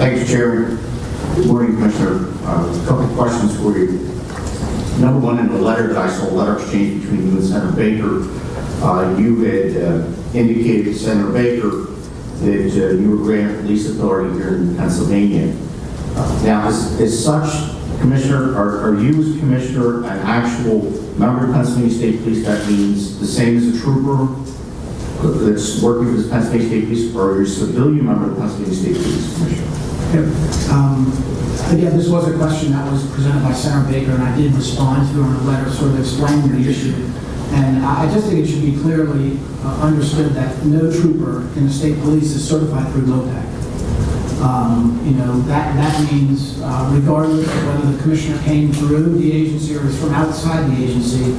Thank you, Chairman. Good morning, Commissioner. A couple of questions for you. Number one, in the letter that I saw, letter exchange between you and Senator Baker, you had indicated to Senator Baker that you were granted police authority here in Pennsylvania. Now, as such, Commissioner, are you as Commissioner an actual member of Pennsylvania State Police? That means the same as a trooper that's working for the Pennsylvania State Police, or are you a civilian member of the Pennsylvania State Police, Commissioner? Again, this was a question that was presented by Senator Baker, and I did respond to her in a letter sort of explaining the issue. And I just think it should be clearly understood that no trooper in the state police is certified through MOPEC. That means regardless of whether the commissioner came through the agency or is from outside the agency,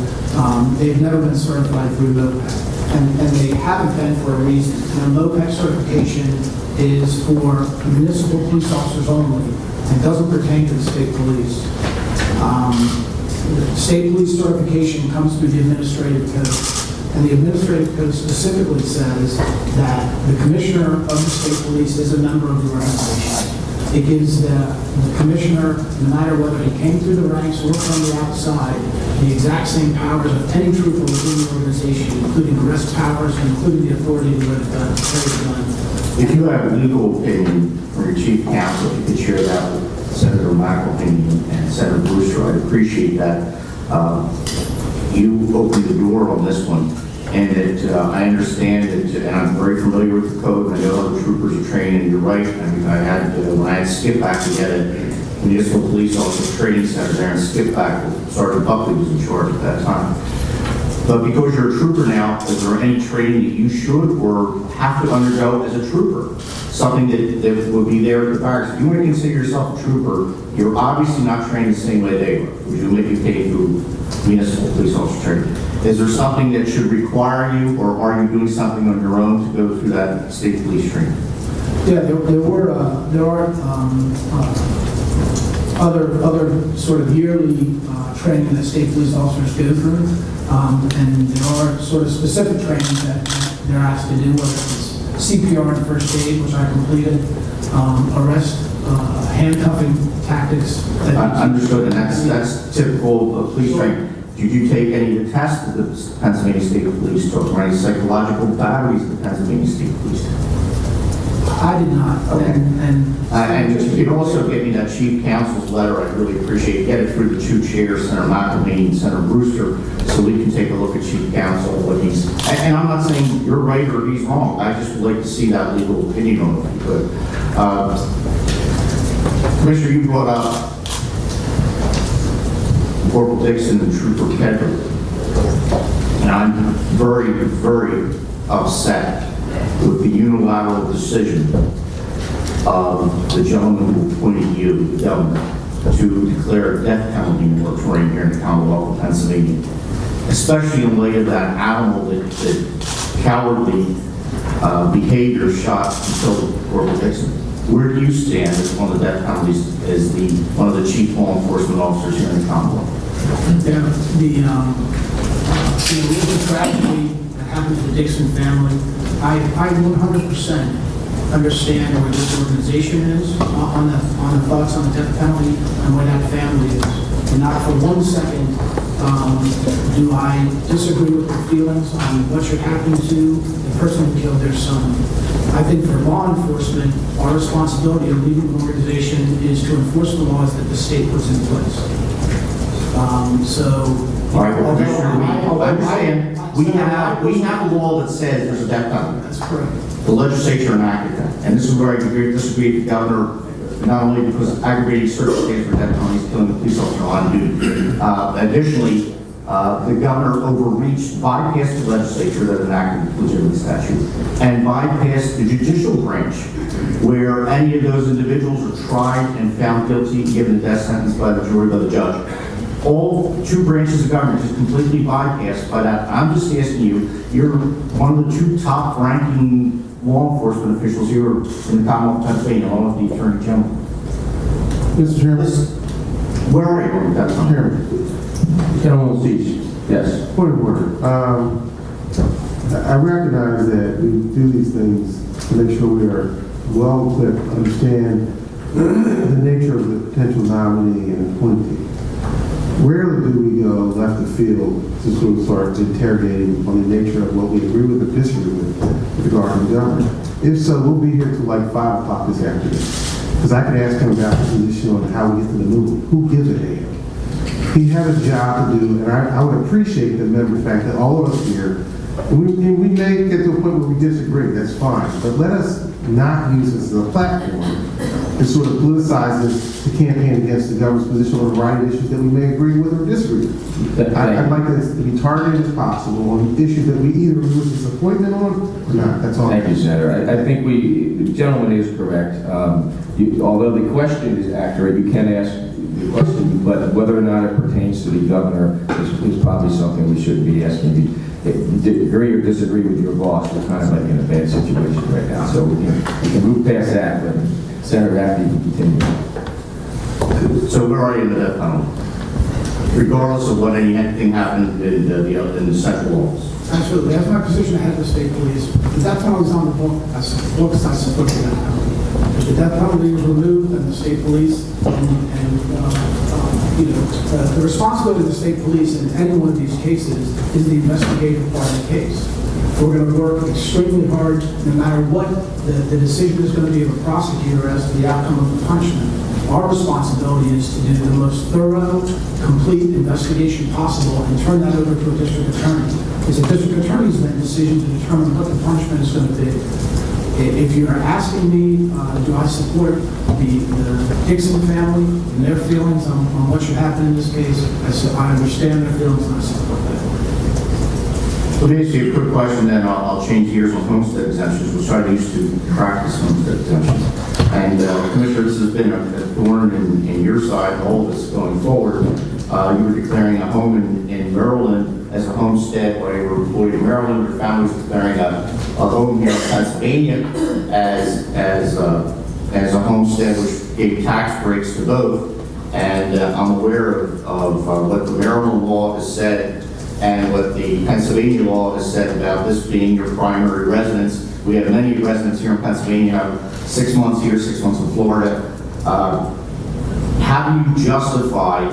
they've never been certified through MOPEC. And they haven't been for a reason. MOPEC certification is for municipal police officers only and doesn't pertain to the state police. The state police certification comes through the administrative code, and the administrative code specifically says that the commissioner of the state police is a member of the organization. It gives the commissioner, no matter whether he came through the ranks or from the outside, the exact same powers of any trooper within the organization, including arrest powers and including the authority to carry the gun. If you have a legal opinion from your chief counsel, if you could share that with Senator McElhaney and Senator Brewster, I'd appreciate that. You opened the door on this one, and that I understand that, and I'm very familiar with the code, and I know other troopers are trained, and you're right. I mean, when I had Skip back to get it, Municipal Police Officer Training Center there, and Skip back, Sergeant Buckley was in charge at that time. But because you're a trooper now, is there any training that you should or have to undergo as a trooper? Something that would be there at the barracks. If you want to consider yourself a trooper, you're obviously not trained the same way they were, which you may be paid through municipal police officer training. Is there something that should require you, or are you doing something on your own to go through that state police training? Yeah, there are other sort of yearly training that state police officers go through, and there are sort of specific trainings that they're asked to do, whether it's CPR and first aid, which I completed, arrest, handcuffing tactics. Understood, and that's typical of police training. Did you take any of the tests that the Pennsylvania State Police took, or any psychological batteries that the Pennsylvania State Police took? I did not. Okay. And if you could also give me that chief counsel's letter, I'd really appreciate it. Get it through the two chairs, Senator McElhaney and Senator Brewster, so we can take a look at chief counsel, what he's, and I'm not saying you're right or he's wrong. I just would like to see that legal opinion on it if you could. Commissioner, you brought up Corporal Dixon and Trooper Kedger, and I'm very, very upset with the unilateral decision of the gentleman who appointed you, the governor, to declare a death penalty moratorium here in the Commonwealth of Pennsylvania, especially in light of that animal that cowardly behavior shot and killed Corporal Dixon. Where do you stand as one of the death penalties as one of the chief law enforcement officers here in the Commonwealth? Yeah, the tragedy that happened to the Dixon family, I 100% understand where this organization is on the thoughts on the death penalty and where that family is. And not for 1 second do I disagree with their feelings on what should happen to the person who killed their son. I think for law enforcement, our responsibility of leading an organization is to enforce the laws that the state puts in place. We have a law that says there's a death penalty. That's correct. The legislature enacted that. And this is where I disagree with the governor, not only because aggravating circumstances for death penalties, killing a police officer on duty. Additionally, the governor bypassed the legislature that enacted the legitimate statute, and bypassed the judicial branch, where any of those individuals are tried and found guilty and given a death sentence by the jury, by the judge. All two branches of government is completely bypassed by that. I'm just asking you, you're one of the two top ranking law enforcement officials here in the Commonwealth of Pennsylvania, along with the Attorney General. Mr. Chairman. Where are you on that? Chairman. Gentleman speech. Yes. Point of order. I recognize that we do these things to make sure we are well equipped to understand the nature of the potential nominee and appointee. Rarely do we go left of field to sort of start interrogating on the nature of what we agree with or disagree with regard to the governor. If so, we'll be here till like 5 o'clock this afternoon. Because I could ask him about his position on how we get to the moon. Who gives a damn? He had a job to do, and I would appreciate the member fact that all of us here, and we may get to a point where we disagree, that's fine, but let us not use this as a platform to sort of politicize this to campaign against the government's position on a variety of issues that we may agree with or disagree with. I'd like this to be targeted as possible on issues that we either lose disappointment on or not. That's all. Thank you, Senator. I think the gentleman is correct. Although the question is accurate, you can ask the question, but whether or not it pertains to the governor is probably something we shouldn't be asking. Agree or disagree with your boss, we're kind of like in a bad situation right now. So we can move past that, but Senator Rafferty can continue. So where are you in the death penalty? Regardless of what anything happened in the central office. Absolutely. That's my position ahead of the state police. The death penalty is on the books. I support the death penalty. If the death penalty is removed, then the state police the responsibility of the state police in any one of these cases is the investigative part of the case. We're going to work extremely hard, no matter what the decision is going to be of a prosecutor as to the outcome of the punishment. Our responsibility is to do the most thorough, complete investigation possible and turn that over to a district attorney. It's a district attorney's decision to determine what the punishment is going to be. If you're asking me, do I support the Dixon family and their feelings on what should happen in this case, I understand their feelings and I support that. Let me ask you a quick question, then I'll change gears on homestead exemptions, which I used to practice homestead exemptions. And Commissioner, this has been a thorn in your side, all of us going forward. You were declaring a home in Maryland as a homestead while you were employed in Maryland. Your family was declaring a home here in Pennsylvania as a homestead, which gave tax breaks to both. And I'm aware of what the Maryland law has said and what the Pennsylvania law has said about this being your primary residence. We have many residents here in Pennsylvania, 6 months here, 6 months in Florida. How do you justify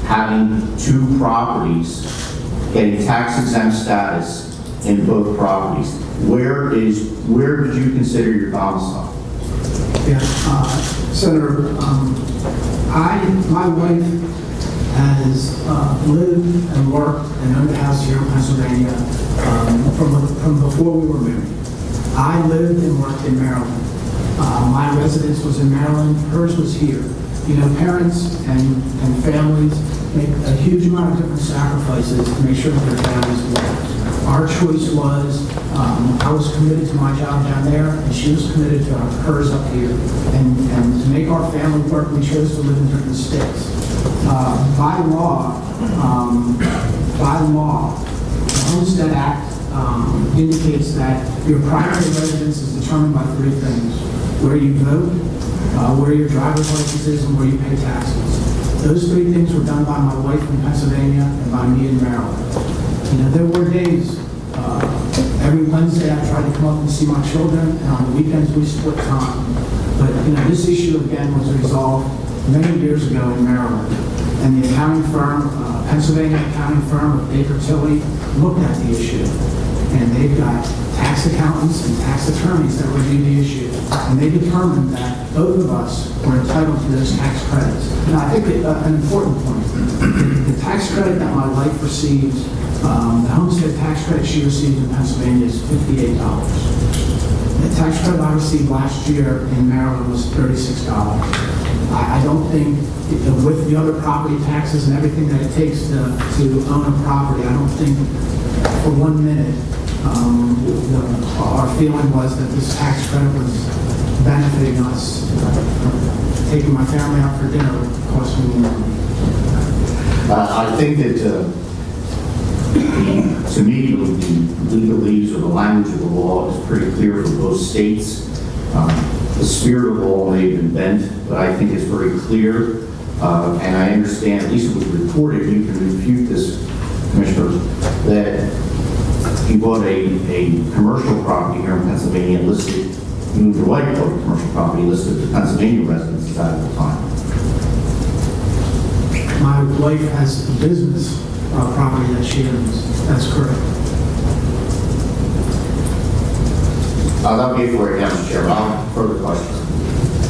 having 2 properties getting tax-exempt status in both properties? Where did you consider your domicile? Yeah, Senator, my wife has lived and worked and owned a house here in Pennsylvania from before we were married. I lived and worked in Maryland. My residence was in Maryland. Hers was here. You know, parents and families make a huge amount of different sacrifices to make sure that their families work. Our choice was, I was committed to my job down there, and she was committed to hers up here. And to make our family work, we chose to live in different states. By law, the Homestead Act indicates that your primary residence is determined by 3 things: where you vote, where your driver's license is, and where you pay taxes. Those 3 things were done by my wife in Pennsylvania and by me in Maryland. You know, there were days, every Wednesday I tried to come up and see my children, and on the weekends we split time. But, you know, this issue again was resolved many years ago in Maryland. And the accounting firm, Pennsylvania accounting firm of Baker Tilly, looked at the issue. And they've got tax accountants and tax attorneys that review the issue. And they determined that both of us were entitled to those tax credits. Now, I think an important point, the tax credit that my wife receives, the homestead tax credit she receives in Pennsylvania is $58. The tax credit I received last year in Maryland was $36. I don't think, with the other property taxes and everything that it takes to own a property, I don't think for 1 minute our feeling was that this tax credit was benefiting us. Taking my family out for dinner would cost me more money. I think that to me, the legalese or the language of the law is pretty clear for both states. The spirit of the law may have been bent, but I think it's very clear. And I understand, at least it was reported, you can refute this, Commissioner, that you bought a commercial property here in Pennsylvania listed moved away from commercial property listed to Pennsylvania residences at the time. My wife has a business property that she owns. That's correct. That'll be it for you, Madam Chair. Further questions?